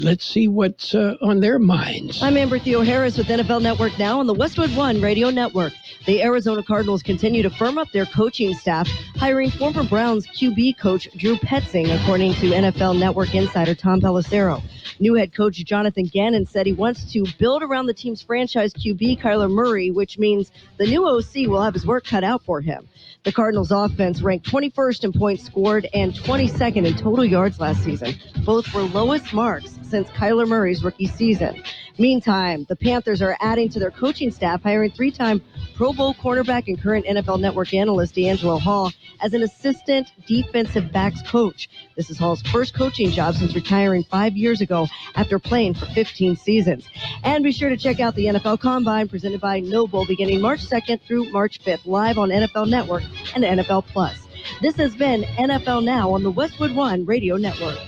Let's see what's on their minds. I'm Amber Theo Harris with NFL Network Now on the Westwood One Radio Network. The Arizona Cardinals continue to firm up their coaching staff, hiring former Browns QB coach Drew Petzing, according to NFL Network insider Tom Pelissero. New head coach Jonathan Gannon said he wants to build around the team's franchise QB, Kyler Murray, which means the new OC will have his work cut out for him. The Cardinals' offense ranked 21st in points scored and 22nd in total yards last season. Both were lowest marks since Kyler Murray's rookie season. Meantime, the Panthers are adding to their coaching staff, hiring three-time Pro Bowl cornerback and current NFL Network analyst D'Angelo Hall as an assistant defensive backs coach. This is Hall's first coaching job since retiring 5 years ago after playing for 15 seasons. And be sure to check out the NFL Combine presented by Noble beginning March 2nd through March 5th, live on NFL Network and NFL Plus. This has been NFL Now on the Westwood One Radio Network.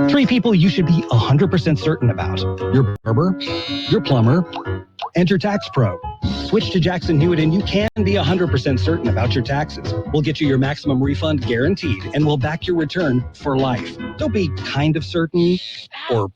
Three people you should be 100% certain about: your barber, your plumber, and your tax pro. Switch to Jackson Hewitt and you can be 100% certain about your taxes. We'll get you your maximum refund guaranteed, and we'll back your return for life. Don't be kind of certain or...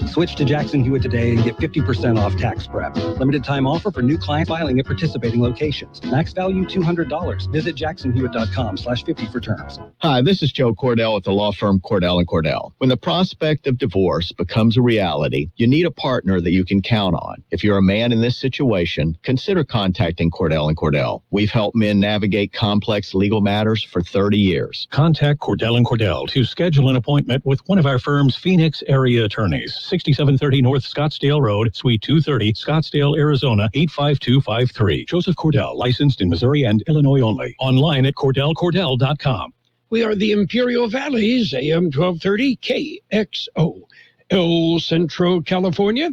Switch to Jackson Hewitt today and get 50% off tax prep. Limited time offer for new client filing at participating locations. Max value $200. Visit jacksonhewitt.com/50 for terms. Hi, this is Joe Cordell at the law firm Cordell & Cordell. When the prospect of divorce becomes a reality, you need a partner that you can count on. If you're a man in this situation, consider contacting Cordell & Cordell. We've helped men navigate complex legal matters for 30 years. Contact Cordell & Cordell to schedule an appointment with one of our firm's Phoenix area attorneys. 6730 North Scottsdale Road, Suite 230, Scottsdale, Arizona, 85253. Joseph Cordell, licensed in Missouri and Illinois only. Online at CordellCordell.com. We are the Imperial Valleys, AM 1230, KXO, El Centro, California.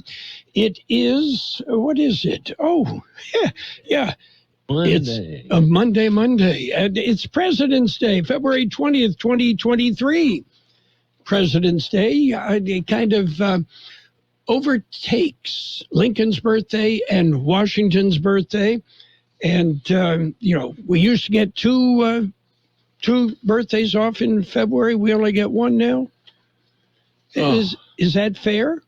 It is, what is it? Oh, yeah. Monday. It's a Monday. And it's President's Day, February 20th, 2023. President's Day, it kind of overtakes Lincoln's birthday and Washington's birthday. And, we used to get two birthdays off in February. We only get one now. Oh. Is that fair?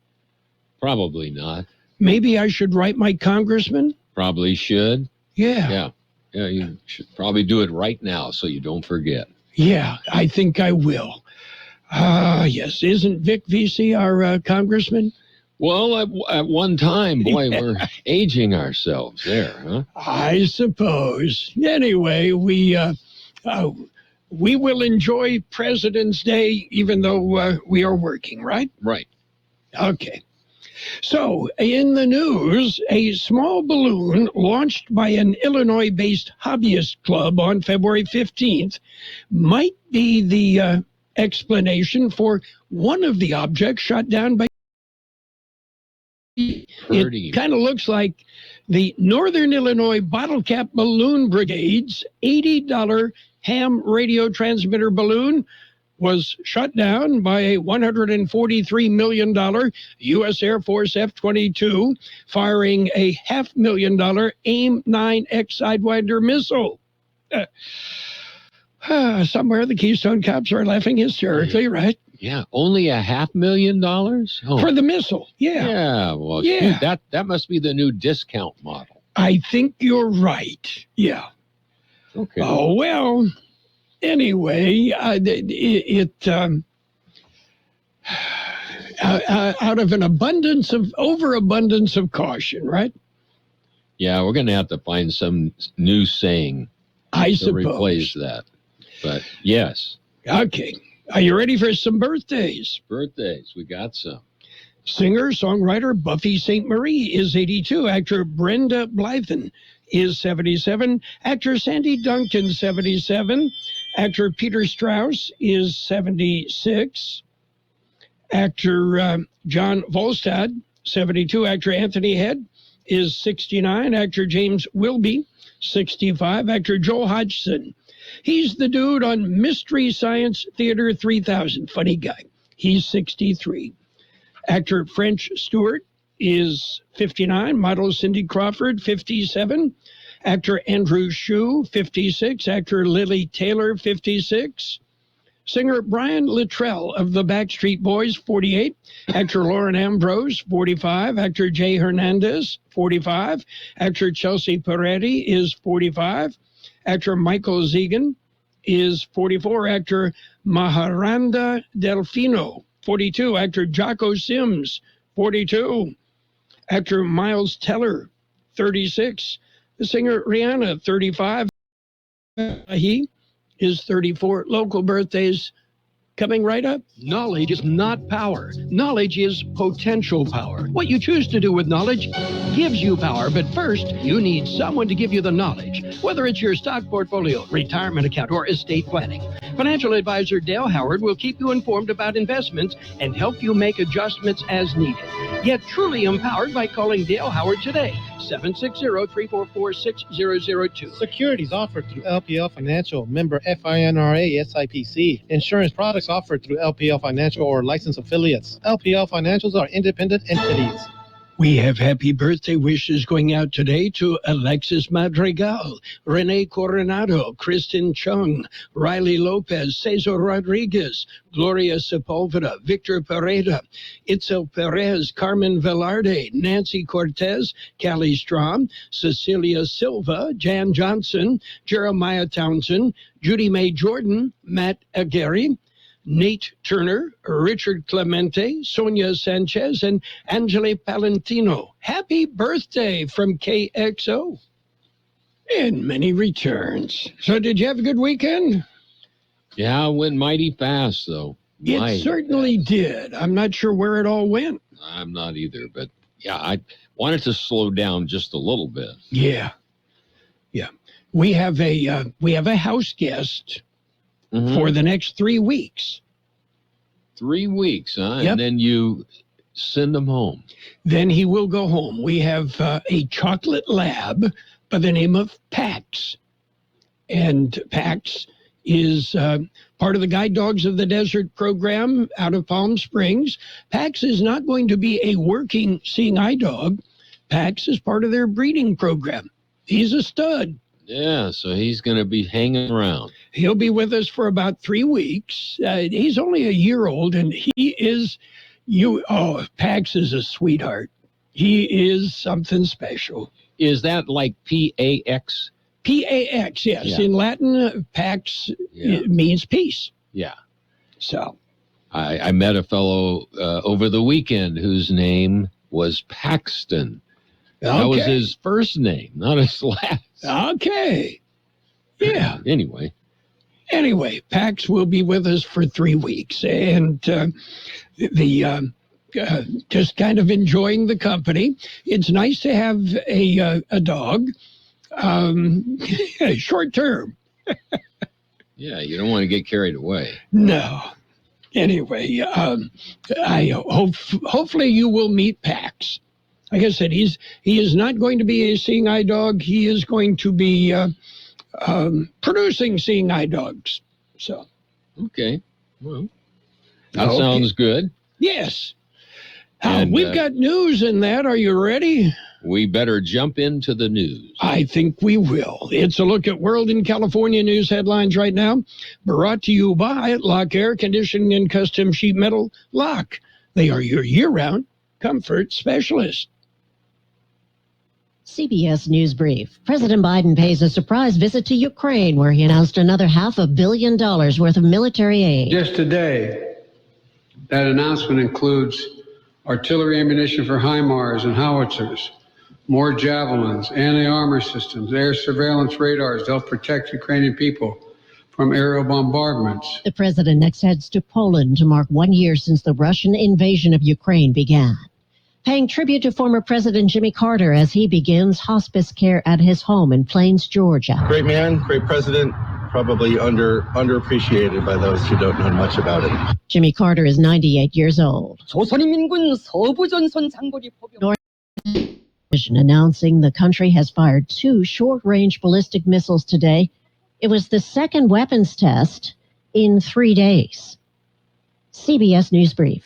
Probably not. Maybe I should write my congressman? Probably should. Yeah. Yeah, you should probably do it right now so you don't forget. Yeah, I think I will. Yes. Isn't Vic Vesey our congressman? Well, at one time, boy, we're aging ourselves there, huh? I suppose. Anyway, we will enjoy President's Day even though we are working, right? Right. Okay. So, in the news, a small balloon launched by an Illinois-based hobbyist club on February 15th might be the explanation for one of the objects shot down by... It kind of looks like the Northern Illinois Bottle Cap Balloon Brigade's $80 ham radio transmitter balloon was shot down by a $143 million U.S. Air Force F-22, firing a $500,000 AIM-9X Sidewinder missile. Somewhere the Keystone Cops are laughing hysterically, right? Yeah, only $500,000? Oh. For the missile, yeah. Yeah, well, shoot, that must be the new discount model. I think you're right, yeah. Okay. Oh, well, anyway, out of an overabundance of caution, right? Yeah, we're going to have to find some new saying to replace that. But yes. Okay. Are you ready for some birthdays? Birthdays, we got some. Singer-songwriter Buffy St. Marie is 82. Actor Brenda Blythen is 77. Actor Sandy Duncan, 77. Actor Peter Strauss is 76. Actor John Volstad, 72. Actor Anthony Head is 69. Actor James Wilby, 65. Actor Joel Hodgson. He's the dude on Mystery Science Theater 3000. Funny guy. He's 63. Actor French Stewart is 59. Model Cindy Crawford, 57. Actor Andrew Shue, 56. Actor Lily Taylor, 56. Singer Brian Littrell of the Backstreet Boys, 48. Actor Lauren Ambrose, 45. Actor Jay Hernandez, 45. Actor Chelsea Peretti is 45. Actor Michael Zegan is 44. Actor Maharanda Delfino, 42. Actor Jocko Sims, 42. Actor Miles Teller, 36. The singer Rihanna, 35. He is 34. Local birthdays coming right up. Knowledge is not power. Knowledge is potential power. What you choose to do with knowledge gives you power, but first, you need someone to give you the knowledge. Whether it's your stock portfolio, retirement account, or estate planning, financial advisor Dale Howard will keep you informed about investments and help you make adjustments as needed. Get truly empowered by calling Dale Howard today, 760-344-6002. Securities offered through LPL Financial, member FINRA SIPC. Insurance products offered through LPL Financial or licensed affiliates. LPL Financials are independent entities. We have happy birthday wishes going out today to Alexis Madrigal, Rene Coronado, Kristen Chung, Riley Lopez, Cesar Rodriguez, Gloria Sepulveda, Victor Pereda, Itzel Perez, Carmen Velarde, Nancy Cortez, Callie Strom, Cecilia Silva, Jan Johnson, Jeremiah Townsend, Judy Mae Jordan, Matt Aguirre, Nate Turner, Richard Clemente, Sonia Sanchez, and Angele Palantino. Happy birthday from KXO. And many returns. So did you have a good weekend? Yeah, it went mighty fast, though. It certainly did. I'm not sure where it all went. I'm not either, but yeah, I wanted to slow down just a little bit. Yeah. We have a house guest for the next 3 weeks. 3 weeks, huh? Yep. And then you send him home. Then he will go home. We have a chocolate lab by the name of Pax. And Pax is part of the Guide Dogs of the Desert program out of Palm Springs. Pax is not going to be a working seeing eye dog. Pax is part of their breeding program. He's a stud. Yeah, so he's going to be hanging around. He'll be with us for about 3 weeks. He's only a year old, and Pax is a sweetheart. He is something special. Is that like P-A-X? P-A-X, yes. Yeah. In Latin, Pax means peace. Yeah. So I met a fellow over the weekend whose name was Paxton. Okay. That was his first name, not his last. Okay. Yeah. Anyway, Pax will be with us for 3 weeks, and just kind of enjoying the company. It's nice to have a dog, short term. yeah, you don't want to get carried away. No. Anyway, hopefully you will meet Pax. Like I said, he is not going to be a seeing eye dog. He is going to be producing seeing eye dogs. So, okay, well, that sounds good. Yes. We've got news in that. Are you ready? We better jump into the news. I think we will. It's a look at World and California news headlines right now. Brought to you by Lock Air Conditioning and Custom Sheet Metal. Lock. They are your year-round comfort specialist. CBS News Brief. President Biden pays a surprise visit to Ukraine, where he announced another $500 million worth of military aid. Just today, that announcement includes artillery ammunition for HIMARS and howitzers, more javelins, anti-armor systems, air surveillance radars to help protect Ukrainian people from aerial bombardments. The president next heads to Poland to mark 1 year since the Russian invasion of Ukraine began. Paying tribute to former President Jimmy Carter as he begins hospice care at his home in Plains, Georgia. Great man, great president, probably underappreciated by those who don't know much about him. Jimmy Carter is 98 years old. Announcing the country has fired 2 short-range ballistic missiles today. It was the second weapons test in 3 days. CBS News Brief.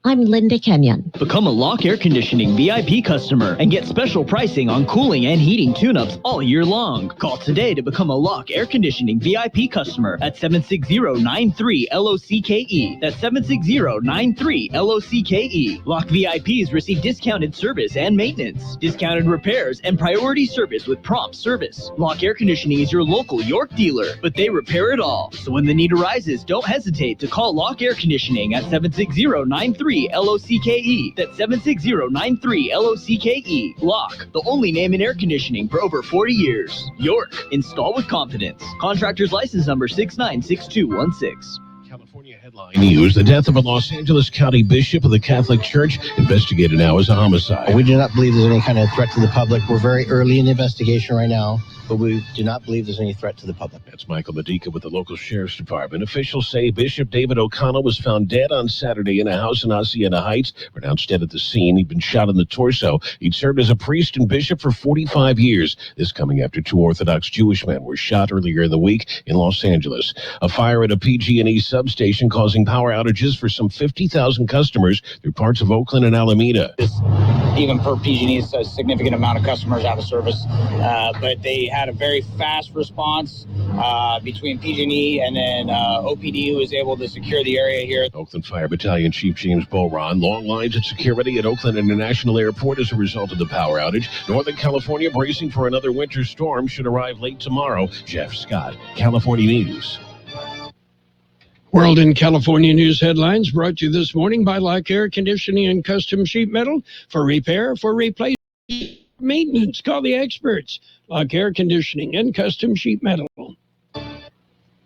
I'm Linda Kenyon. Become a Lock Air Conditioning VIP customer and get special pricing on cooling and heating tune-ups all year long. Call today to become a Lock Air Conditioning VIP customer at 760-93-LOCKE. That's 760-93-LOCKE. Lock VIPs receive discounted service and maintenance, discounted repairs, and priority service with prompt service. Lock Air Conditioning is your local York dealer, but they repair it all. So when the need arises, don't hesitate to call Lock Air Conditioning at 760-93-LOCKE. That's 760-93-LOCKE. Lock, the only name in air conditioning for over 40 years. York, install with confidence. Contractor's license number 696216. California headline news: the death of a Los Angeles County bishop of the Catholic Church investigated now as a homicide. We do not believe there's any kind of threat to the public. We're very early in the investigation right now, but we do not believe there's any threat to the public. That's Michael Medica with the local sheriff's department. Officials say Bishop David O'Connell was found dead on Saturday in a house in Hacienda Heights. Pronounced dead at the scene. He'd been shot in the torso. He'd served as a priest and bishop for 45 years. This coming after 2 Orthodox Jewish men were shot earlier in the week in Los Angeles. A fire at a PG&E substation causing power outages for some 50,000 customers through parts of Oakland and Alameda. Even for PG&E, it's a significant amount of customers out of service, but they had a very fast response between PG&E and then OPD, who was able to secure the area here. Oakland Fire Battalion Chief James Boron: long lines at security at Oakland International Airport as a result of the power outage. Northern California bracing for another winter storm, should arrive late tomorrow. Jeff Scott, California News. World in California news headlines brought to you this morning by Lock Air Conditioning and Custom Sheet Metal. For repair, for replacement, maintenance, call the experts. Lock Air Conditioning and Custom Sheet Metal.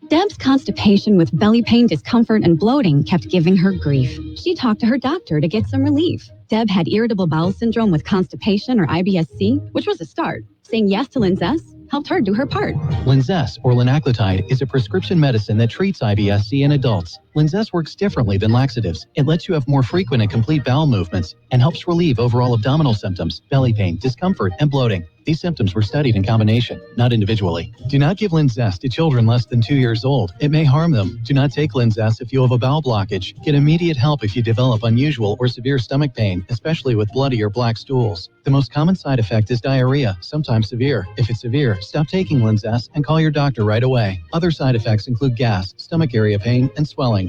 Deb's constipation with belly pain, discomfort, and bloating kept giving her grief. She talked to her doctor to get some relief. Deb had irritable bowel syndrome with constipation, or IBS-C, which was a start. Saying yes to Linzess helped her do her part. Linzess, or linaclotide, is a prescription medicine that treats IBS-C in adults. Linzess works differently than laxatives. It lets you have more frequent and complete bowel movements and helps relieve overall abdominal symptoms, belly pain, discomfort, and bloating. These symptoms were studied in combination, not individually. Do not give Linzess to children less than 2 years old. It may harm them. Do not take Linzess if you have a bowel blockage. Get immediate help if you develop unusual or severe stomach pain, especially with bloody or black stools. The most common side effect is diarrhea, sometimes severe. If it's severe, stop taking Linzess and call your doctor right away. Other side effects include gas, stomach area pain, and swelling.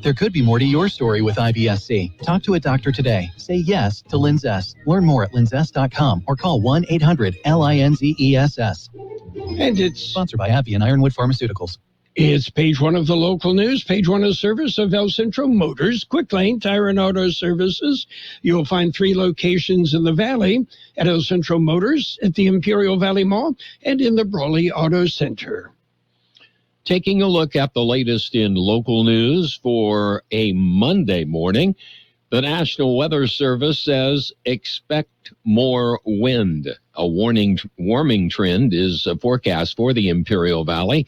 There could be more to your story with IBS-C. Talk to a doctor today. Say yes to Linzess. Learn more at linzess.com or call 1-800-LINZESS. And it's sponsored by AbbVie and Ironwood Pharmaceuticals. It's page one of the local news, page one of service of El Centro Motors, Quick Lane Tire and Auto Services. You'll find 3 locations in the Valley: at El Centro Motors, at the Imperial Valley Mall, and in the Brawley Auto Center. Taking a look at the latest in local news for a Monday morning, the National Weather Service says expect more wind. A warming trend is forecast for the Imperial Valley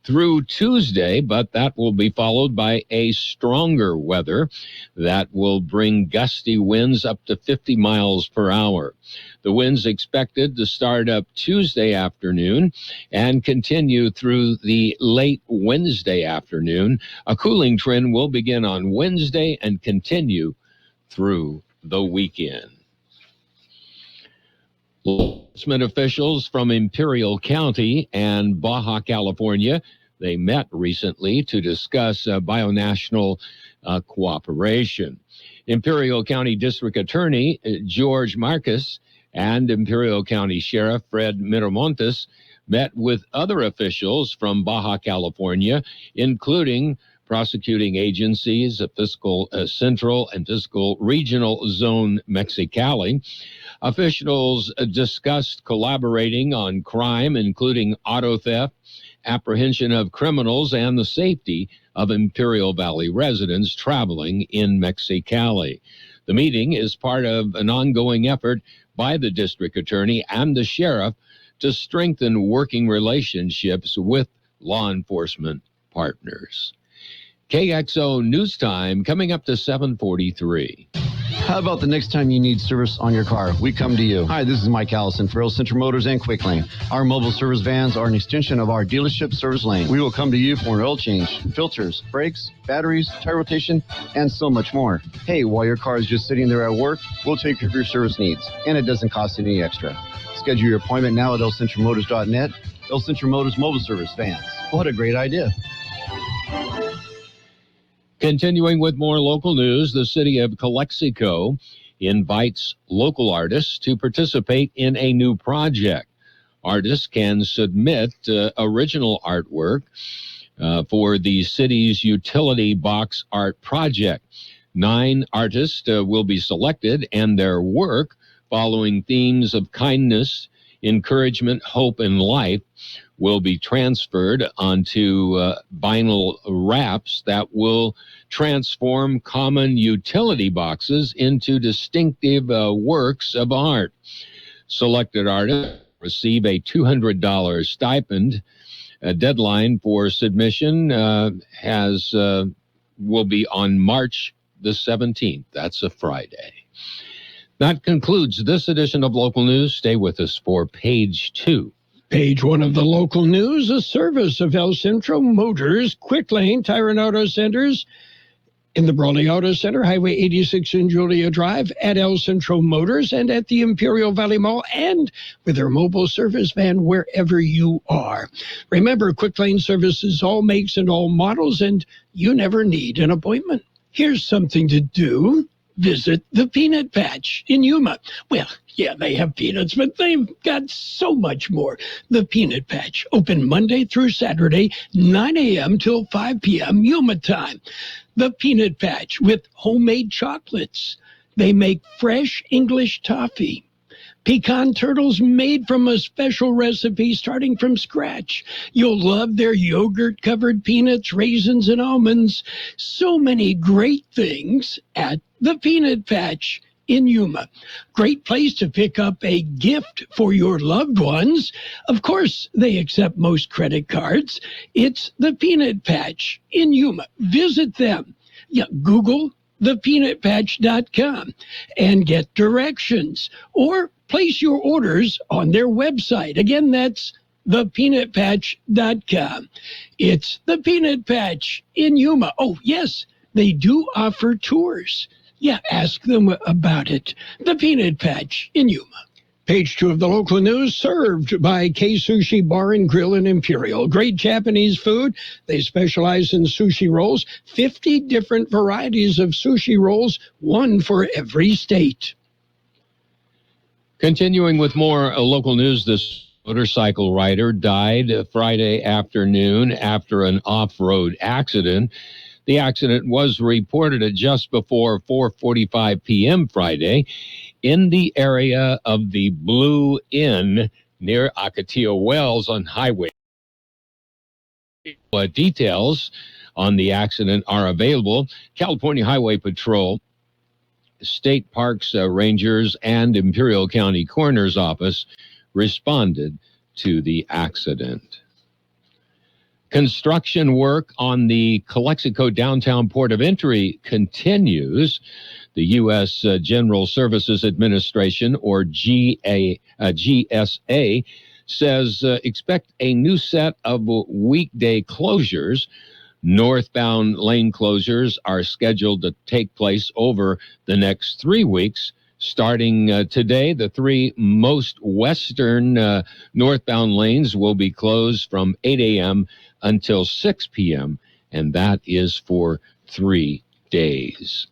through Tuesday, but that will be followed by a stronger weather that will bring gusty winds up to 50 miles per hour. The winds expected to start up Tuesday afternoon and continue through the late Wednesday afternoon. A cooling trend will begin on Wednesday and continue through the weekend. Enforcement officials from Imperial County and Baja California, they met recently to discuss binational cooperation. Imperial County District Attorney George Marcus and Imperial County Sheriff Fred Miramontes met with other officials from Baja California, including prosecuting agencies at Fiscal Central and Fiscal Regional Zone Mexicali. Officials discussed collaborating on crime, including auto theft, apprehension of criminals, and the safety of Imperial Valley residents traveling in Mexicali. The meeting is part of an ongoing effort by the district attorney and the sheriff to strengthen working relationships with law enforcement partners. KXO News Time coming up to 7:43. How about the next time you need service on your car? We come to you. Hi, this is Mike Allison for El Centro Motors and Quick Lane. Our mobile service vans are an extension of our dealership service lane. We will come to you for an oil change, filters, brakes, batteries, tire rotation, and so much more. Hey, while your car is just sitting there at work, we'll take care of your service needs, and it doesn't cost any extra. Schedule your appointment now at elcentromotors.net. El Centro Motors Mobile Service Vans. What a great idea. Continuing with more local news, the city of Kxo invites local artists to participate in a new project. Artists can submit original artwork for the city's utility box art project. 9 artists will be selected, and their work, following themes of kindness, encouragement, hope, and life, will be transferred onto vinyl wraps that will transform common utility boxes into distinctive works of art. Selected artists receive a $200 stipend. A deadline for submission will be on March the 17th. That's a Friday. That concludes this edition of Local News. Stay with us for Page 2. Page 1 of the local news, a service of El Centro Motors, Quick Lane, Tire and Auto Centers in the Brawley Auto Center, Highway 86 in Julia Drive, at El Centro Motors, and at the Imperial Valley Mall, and with their mobile service van wherever you are. Remember, Quick Lane services all makes and all models, and you never need an appointment. Here's something to do. Visit the Peanut Patch in Yuma. Well, yeah, they have peanuts, but they've got so much more. The Peanut Patch, open Monday through Saturday, 9 a.m. till 5 p.m. Yuma time. The Peanut Patch with homemade chocolates. They make fresh English toffee. Pecan turtles made from a special recipe starting from scratch. You'll love their yogurt-covered peanuts, raisins, and almonds. So many great things at the Peanut Patch in Yuma. Great place to pick up a gift for your loved ones. Of course, they accept most credit cards. It's the Peanut Patch in Yuma. Visit them. Yeah, Google thepeanutpatch.com and get directions, or place your orders on their website. Again, that's thepeanutpatch.com. It's the Peanut Patch in Yuma. Oh, yes, they do offer tours. Yeah, ask them about it. The Peanut Patch in Yuma. Page 2 of the local news, served by K Sushi Bar and Grill in Imperial. Great Japanese food. They specialize in sushi rolls. 50 different varieties of sushi rolls, one for every state. Continuing with more local news, this motorcycle rider died Friday afternoon after an off-road accident. The accident was reported at just before 4:45 p.m. Friday in the area of the Blue Inn near Ocotillo Wells on Highway. Details on the accident are available. California Highway Patrol, State Parks Rangers, and Imperial County Coroner's Office responded to the accident. Construction work on the Kxo Downtown Port of Entry continues. The U.S. General Services Administration, or GSA, says expect a new set of weekday closures. Northbound lane closures are scheduled to take place over the next 3 weeks. Starting today, the 3 most western northbound lanes will be closed from 8 a.m. until 6 p.m., and that is for 3 days.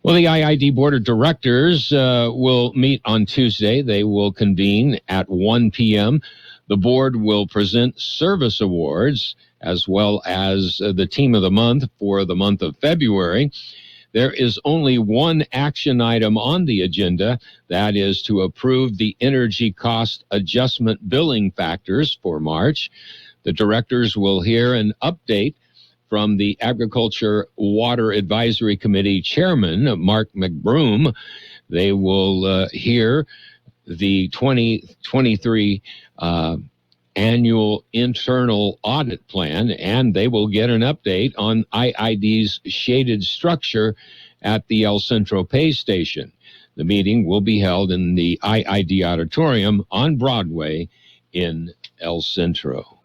Well, the IID Board of Directors will meet on Tuesday. They will convene at 1 p.m. The board will present service awards as well as the Team of the Month for the month of February. There is only one action item on the agenda. That is to approve the energy cost adjustment billing factors for March. The directors will hear an update from the Agriculture Water Advisory Committee Chairman, Mark McBroom. They will hear the 2023 annual internal audit plan, and they will get an update on IID's shaded structure at the El Centro Pay Station. The meeting will be held in the IID Auditorium on Broadway in El Centro.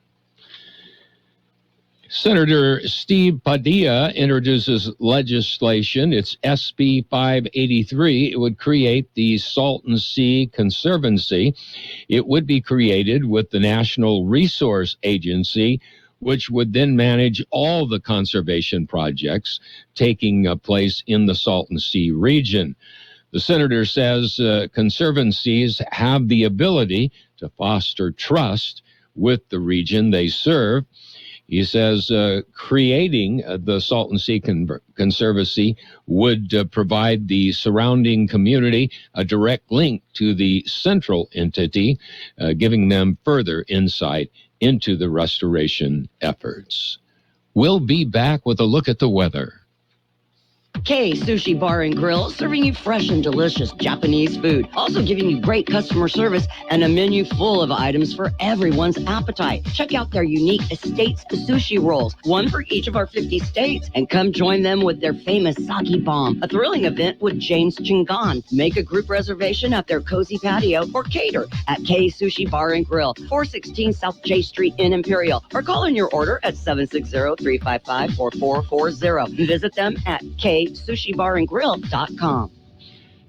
Senator Steve Padilla introduces legislation. It's SB 583. It would create the Salton Sea Conservancy. It would be created with the National Resource Agency, which would then manage all the conservation projects taking place in the Salton Sea region. The senator says conservancies have the ability to foster trust with the region they serve. He says creating the Salton Sea Conservancy would provide the surrounding community a direct link to the central entity, giving them further insight into the restoration efforts. We'll be back with a look at the weather. Kxo Sushi Bar and Grill, serving you fresh and delicious Japanese food. Also giving you great customer service and a menu full of items for everyone's appetite. Check out their unique Estates Sushi Rolls, one for each of our 50 states. And come join them with their famous Sake Bomb, a thrilling event with James Chingon. Make a group reservation at their cozy patio or cater at Kxo Sushi Bar and Grill, 416 South J Street in Imperial. Or call in your order at 760-355-4440. Visit them at KSushiBarandGrill.com.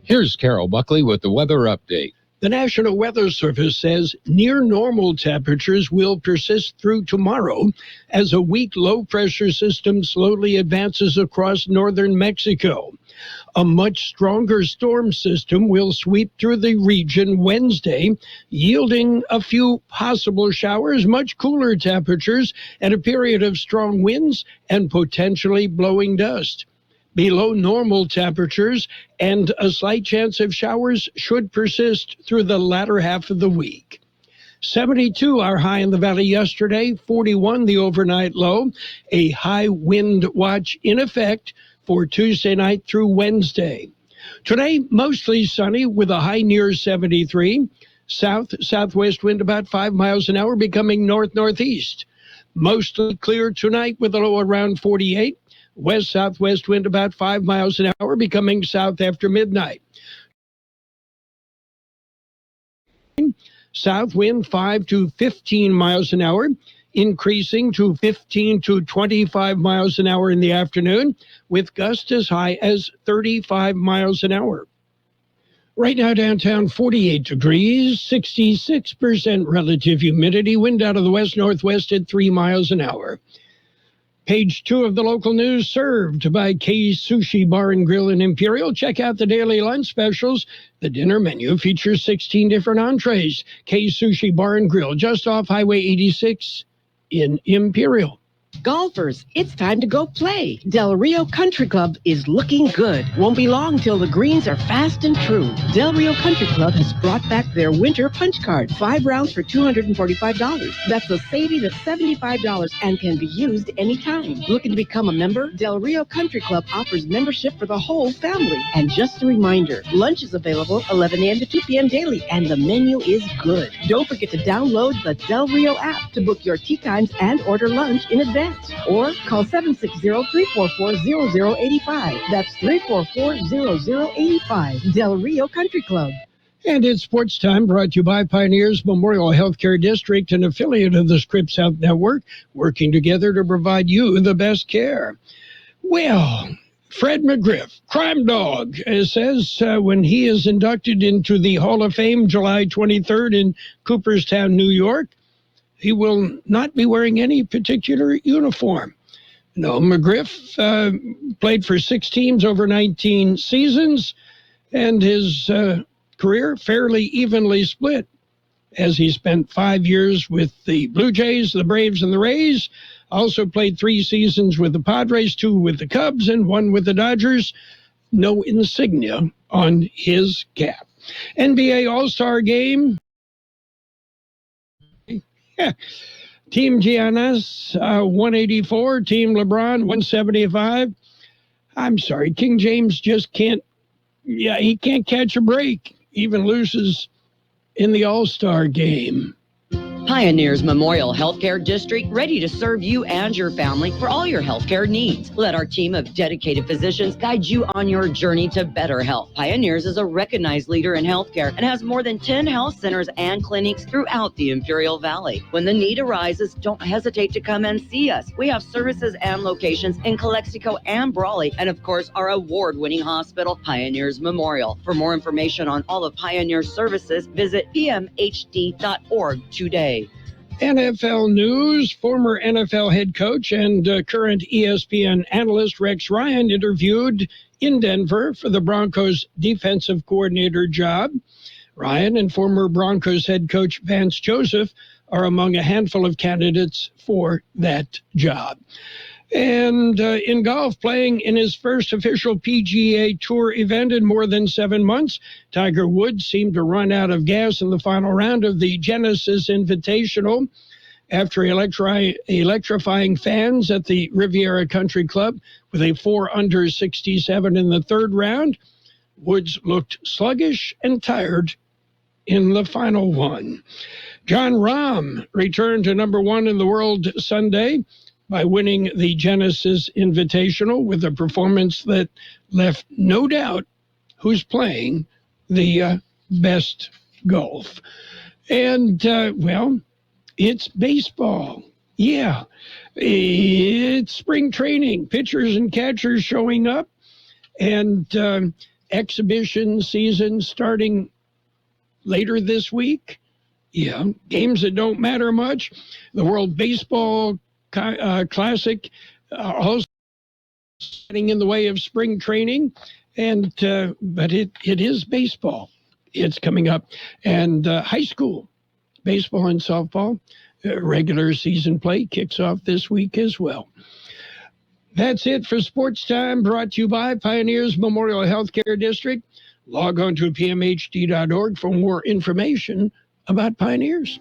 Here's Carroll Buckley with the weather update. The National Weather Service says near normal temperatures will persist through tomorrow as a weak low-pressure system slowly advances across northern Mexico. A much stronger storm system will sweep through the region Wednesday, yielding a few possible showers, much cooler temperatures, and a period of strong winds and potentially blowing dust. Below normal temperatures and a slight chance of showers should persist through the latter half of the week. 72 our high in the valley yesterday, 41 the overnight low, a high wind watch in effect for Tuesday night through Wednesday. Today, mostly sunny with a high near 73, south-southwest wind about 5 miles an hour becoming north-northeast. Mostly clear tonight with a low around 48. West-southwest wind about 5 miles an hour, becoming south after midnight. South wind 5 to 15 miles an hour, increasing to 15 to 25 miles an hour in the afternoon, with gusts as high as 35 miles an hour. Right now downtown, 48 degrees, 66% relative humidity, wind out of the west-northwest at 3 miles an hour. Page 2 of the local news served by Kxo Sushi Bar and Grill in Imperial. Check out the daily lunch specials. The dinner menu features 16 different entrees. Kxo Sushi Bar and Grill, just off Highway 86 in Imperial. Golfers, it's time to go play. Del Rio Country Club is looking good. Won't be long till the greens are fast and true. Del Rio Country Club has brought back their winter punch card. 5 rounds for $245. That's a saving of $75 and can be used anytime. Looking to become a member? Del Rio Country Club offers membership for the whole family. And just a reminder, lunch is available 11 a.m. to 2 p.m. daily, and the menu is good. Don't forget to download the Del Rio app to book your tea times and order lunch in advance. Or call 760-344-0085. That's 344-0085. Del Rio Country Club. And it's sports time, brought to you by Pioneers Memorial Healthcare District, an affiliate of the Scripps Health Network, working together to provide you the best care. Well, Fred McGriff, crime dog, says when he is inducted into the Hall of Fame July 23rd in Cooperstown, New York, he will not be wearing any particular uniform. No, McGriff played for 6 teams over 19 seasons, and his career fairly evenly split, as he spent 5 years with the Blue Jays, the Braves, and the Rays. Also played 3 seasons with the Padres, 2 with the Cubs, and 1 with the Dodgers. No insignia on his cap. NBA All-Star Game. Yeah. Team Giannis, 184. Team LeBron, 175. I'm sorry, King James just can't, he can't catch a break. Even loses in the All-Star Game. Pioneers Memorial Healthcare District, ready to serve you and your family for all your healthcare needs. Let our team of dedicated physicians guide you on your journey to better health. Pioneers is a recognized leader in healthcare and has more than 10 health centers and clinics throughout the Imperial Valley. When the need arises, don't hesitate to come and see us. We have services and locations in Calexico and Brawley, and of course, our award-winning hospital, Pioneers Memorial. For more information on all of Pioneer's services, visit pmhd.org today. NFL news, former NFL head coach and current ESPN analyst Rex Ryan interviewed in Denver for the Broncos defensive coordinator job. Ryan and former Broncos head coach Vance Joseph are among a handful of candidates for that job. And in golf, playing in his first official PGA Tour event in more than 7 months, Tiger Woods seemed to run out of gas in the final round of the Genesis Invitational after electrifying fans at the Riviera Country Club with a 4-under 67 in the third round. Woods looked sluggish and tired in the final one. Jon Rahm returned to number one in the world Sunday by winning the Genesis Invitational with a performance that left no doubt who's playing the best golf. And, well, it's baseball. Yeah, it's spring training, pitchers and catchers showing up, and exhibition season starting later this week. Yeah, games that don't matter much. The World Baseball Classic also getting in the way of spring training, and but it is baseball. It's coming up, and high school baseball and softball regular season play kicks off this week as well. That's it for Sports Time, brought to you by Pioneers Memorial Healthcare District. Log on to pmhd.org for more information about Pioneers.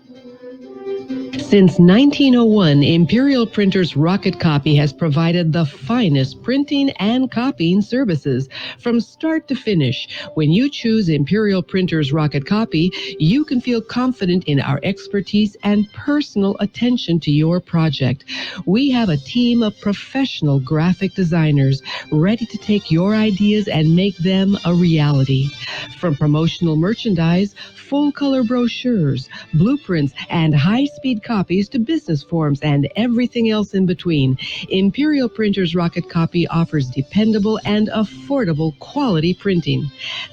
Since 1901, Imperial Printers Rocket Copy has provided the finest printing and copying services from start to finish. When you choose Imperial Printers Rocket Copy, you can feel confident in our expertise and personal attention to your project. We have a team of professional graphic designers ready to take your ideas and make them a reality. From promotional merchandise, full-color brochures, blueprints, and high-speed copies to business forms and everything else in between, Imperial Printers Rocket Copy offers dependable and affordable quality printing.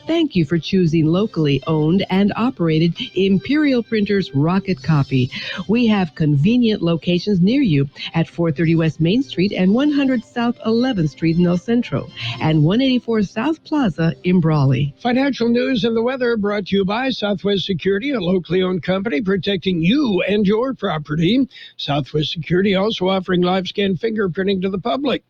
Thank you for choosing locally owned and operated Imperial Printers Rocket Copy. We have convenient locations near you at 430 West Main Street and 100 South 11th Street in El Centro and 184 South Plaza in Brawley. Financial news and the weather brought to you by Southwest Security, a locally owned company protecting you and your property. Southwest Security also offering live scan fingerprinting to the public.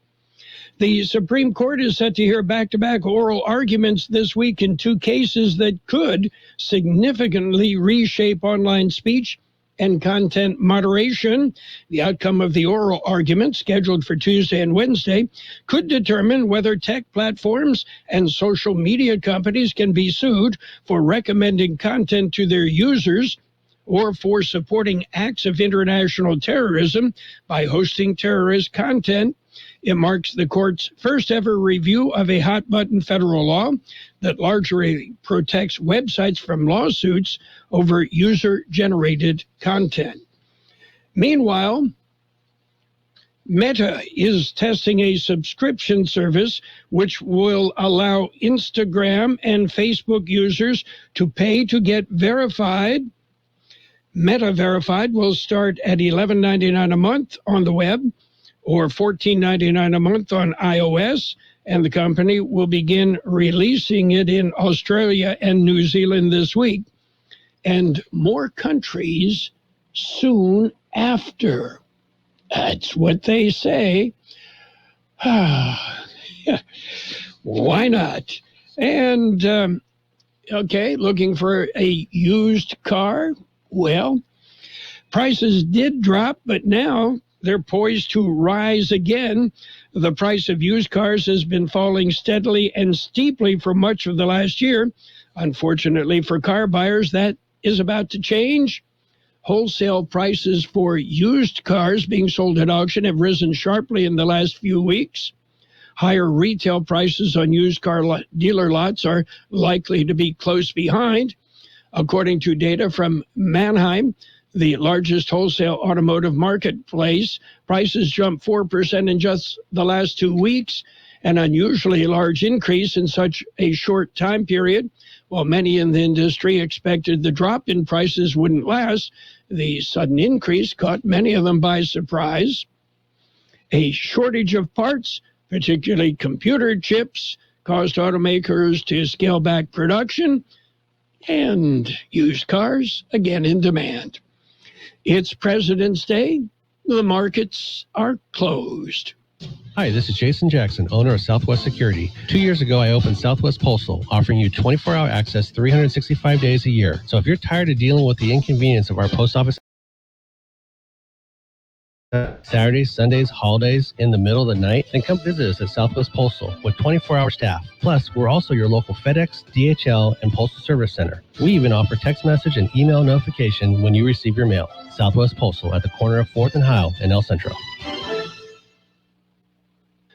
The Supreme Court is set to hear back-to-back oral arguments this week in two cases that could significantly reshape online speech and content moderation. The outcome of the oral argument, scheduled for Tuesday and Wednesday, could determine whether tech platforms and social media companies can be sued for recommending content to their users or for supporting acts of international terrorism by hosting terrorist content. It marks the court's first ever review of a hot-button federal law that largely protects websites from lawsuits over user-generated content. Meanwhile, Meta is testing a subscription service which will allow Instagram and Facebook users to pay to get verified. Meta Verified will start at $11.99 a month on the web or $14.99 a month on iOS, and the company will begin releasing it in Australia and New Zealand this week, and more countries soon after. That's what they say. Why not? And, okay, looking for a used car? Well, prices did drop, but now they're poised to rise again. The price of used cars has been falling steadily and steeply for much of the last year. Unfortunately for car buyers, that is about to change. Wholesale prices for used cars being sold at auction have risen sharply in the last few weeks. Higher retail prices on used car dealer lots are likely to be close behind. According to data from Manheim, the largest wholesale automotive marketplace, prices jumped 4% in just the last 2 weeks, an unusually large increase in such a short time period. While many in the industry expected the drop in prices wouldn't last, the sudden increase caught many of them by surprise. A shortage of parts, particularly computer chips, caused automakers to scale back production, and used cars again in demand. It's President's Day. The markets are closed. Hi, this is Jason Jackson, owner of Southwest Security. 2 years ago, I opened Southwest Postal, offering you 24-hour access 365 days a year. So if you're tired of dealing with the inconvenience of our post office Saturdays, Sundays, holidays, in the middle of the night, then come visit us at Southwest Postal with 24-hour staff. Plus, we're also your local FedEx, DHL, and Postal Service Center. We even offer text message and email notification when you receive your mail. Southwest Postal at the corner of 4th and Heil in El Centro.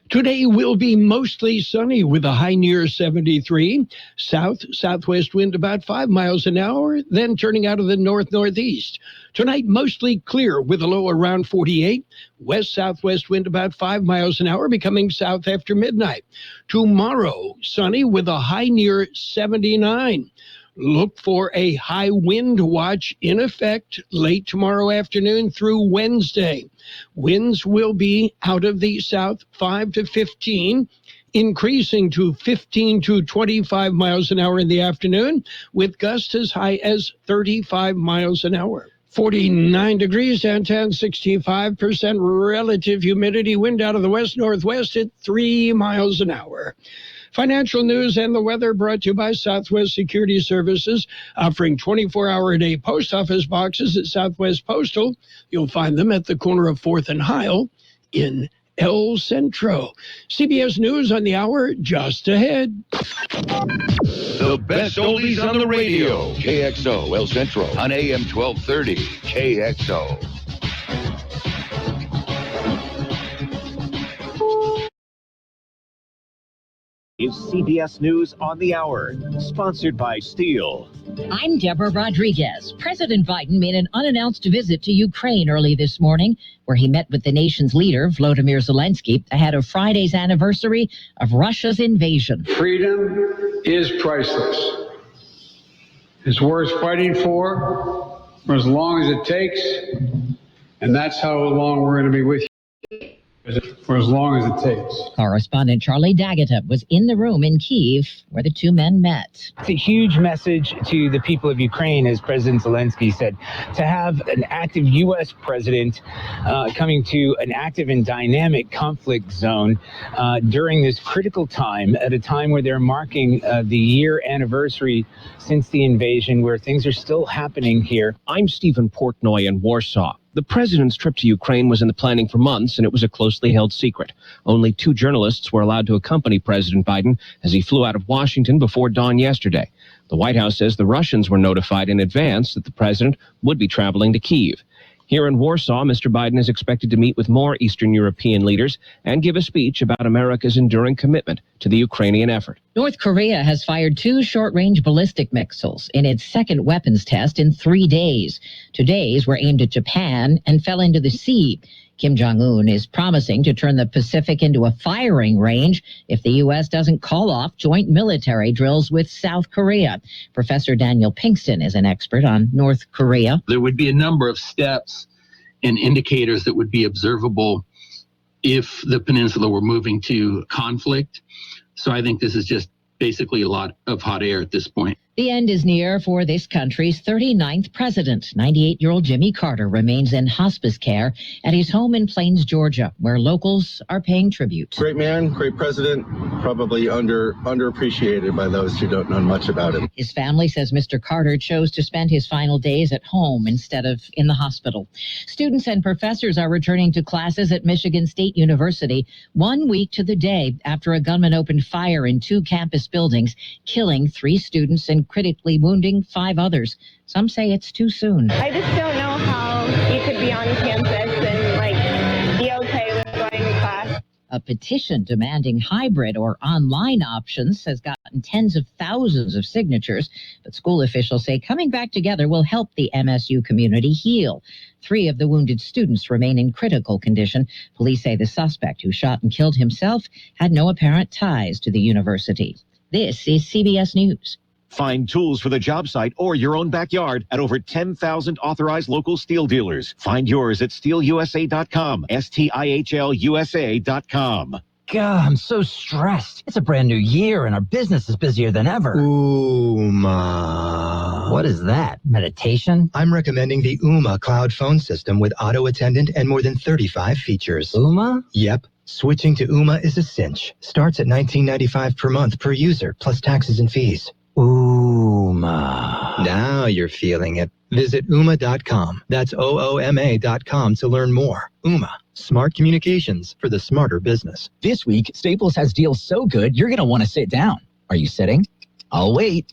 Today will be mostly sunny with a high near 73. Southwest wind about 5 miles an hour, then turning out of the northeast. Tonight, mostly clear with a low around 48. West-southwest wind about 5 miles an hour, becoming south after midnight. Tomorrow, sunny with a high near 79. Look for a high wind watch in effect late tomorrow afternoon through Wednesday. Winds will be out of the south 5 to 15, increasing to 15 to 25 miles an hour in the afternoon, with gusts as high as 35 miles an hour. 49 degrees downtown, 65% relative humidity, wind out of the west-northwest at 3 miles an hour. Financial news and the weather brought to you by Southwest Security Services, offering 24-hour-a-day post office boxes at Southwest Postal. You'll find them at the corner of 4th and Heil in El Centro. CBS News on the hour just ahead. The best oldies on the radio. KXO El Centro on AM 1230. KXO. Is CBS News on the Hour, sponsored by Steele. I'm Deborah Rodriguez. President Biden made an unannounced visit to Ukraine early this morning, where he met with the nation's leader, Volodymyr Zelensky, ahead of Friday's anniversary of Russia's invasion. Freedom is priceless. It's worth fighting for as long as it takes, and that's how long we're going to be with you. For as long as it takes. Correspondent Charlie Daggett was in the room in Kyiv where the two men met. It's a huge message to the people of Ukraine, as President Zelensky said, to have an active U.S. president coming to an active and dynamic conflict zone during this critical time, at a time where they're marking the year anniversary since the invasion, where things are still happening here. I'm Stephen Portnoy in Warsaw. The president's trip to Ukraine was in the planning for months, and it was a closely held secret. Only 2 journalists were allowed to accompany President Biden as he flew out of Washington before dawn yesterday. The White House says the Russians were notified in advance that the president would be traveling to Kyiv. Here in Warsaw, Mr. Biden is expected to meet with more Eastern European leaders and give a speech about America's enduring commitment to the Ukrainian effort. North Korea has fired 2 short-range ballistic missiles in its second weapons test in 3 days. Today's were aimed at Japan and fell into the sea. Kim Jong-un is promising to turn the Pacific into a firing range if the U.S. doesn't call off joint military drills with South Korea. Professor Daniel Pinkston is an expert on North Korea. There would be a number of steps and indicators that would be observable if the peninsula were moving to conflict. So I think this is just basically a lot of hot air at this point. The end is near for this country's 39th president. 98-year-old Jimmy Carter remains in hospice care at his home in Plains, Georgia, where locals are paying tribute. Great man, great president, probably underappreciated by those who don't know much about him. His family says Mr. Carter chose to spend his final days at home instead of in the hospital. Students and professors are returning to classes at Michigan State University 1 week to the day after a gunman opened fire in 2 campus buildings, killing 3 students and of critically wounding 5 others. Some say it's too soon. I just don't know how you could be on campus and be okay with going to class. A petition demanding hybrid or online options has gotten tens of thousands of signatures, but school officials say coming back together will help the MSU community heal. 3 of the wounded students remain in critical condition. Police say the suspect who shot and killed himself had no apparent ties to the university. This is CBS News. Find tools for the job site or your own backyard at over 10,000 authorized local steel dealers. Find yours at steelusa.com, STIHLUSA.com. God, I'm so stressed. It's a brand new year and our business is busier than ever. Ooma. What is that? Meditation? I'm recommending the Ooma cloud phone system with auto attendant and more than 35 features. Ooma? Yep. Switching to Ooma is a cinch. Starts at $19.95 per month per user, plus taxes and fees. Ooma. Now you're feeling it. Visit Ooma.com. That's OOMA.com to learn more. Ooma. Smart communications for the smarter business. This week, Staples has deals so good, you're going to want to sit down. Are you sitting? I'll wait.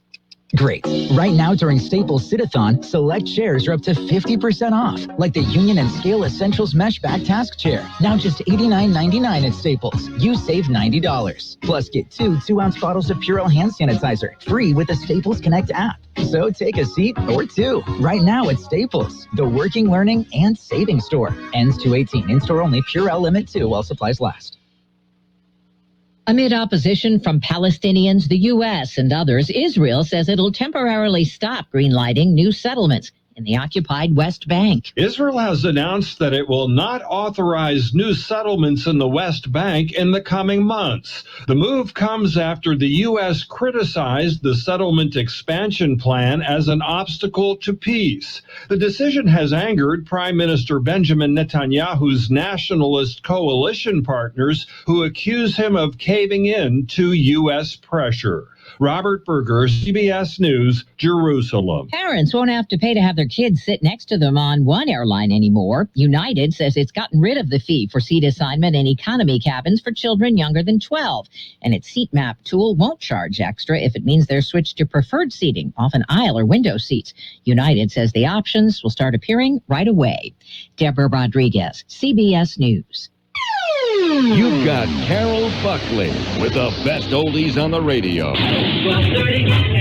Great. Right now during Staples Sit-a-thon, select chairs are up to 50% off, like the Union and Scale Essentials Mesh Back Task Chair, now just $89.99 at Staples. You save $90. Plus, get 2 2-ounce bottles of Purell hand sanitizer, free with the Staples Connect app. So take a seat or 2, right now at Staples, the working, learning, and saving store. Ends 2/18, in-store only, Purell Limit 2 while supplies last. Amid opposition from Palestinians, the U.S., and others, Israel says it'll temporarily stop greenlighting new settlements in the occupied West Bank. Israel has announced that it will not authorize new settlements in the West Bank in the coming months. The move comes after the U.S. criticized the settlement expansion plan as an obstacle to peace. The decision has angered Prime Minister Benjamin Netanyahu's nationalist coalition partners, who accuse him of caving in to U.S. pressure. Robert Berger, CBS News, Jerusalem. Parents won't have to pay to have their kids sit next to them on one airline anymore. United says it's gotten rid of the fee for seat assignment in economy cabins for children younger than 12. And its seat map tool won't charge extra if it means they're switched to preferred seating, often aisle or window seats. United says the options will start appearing right away. Deborah Rodriguez, CBS News. You've got Carroll Buckley with the best oldies on the radio. 12:30.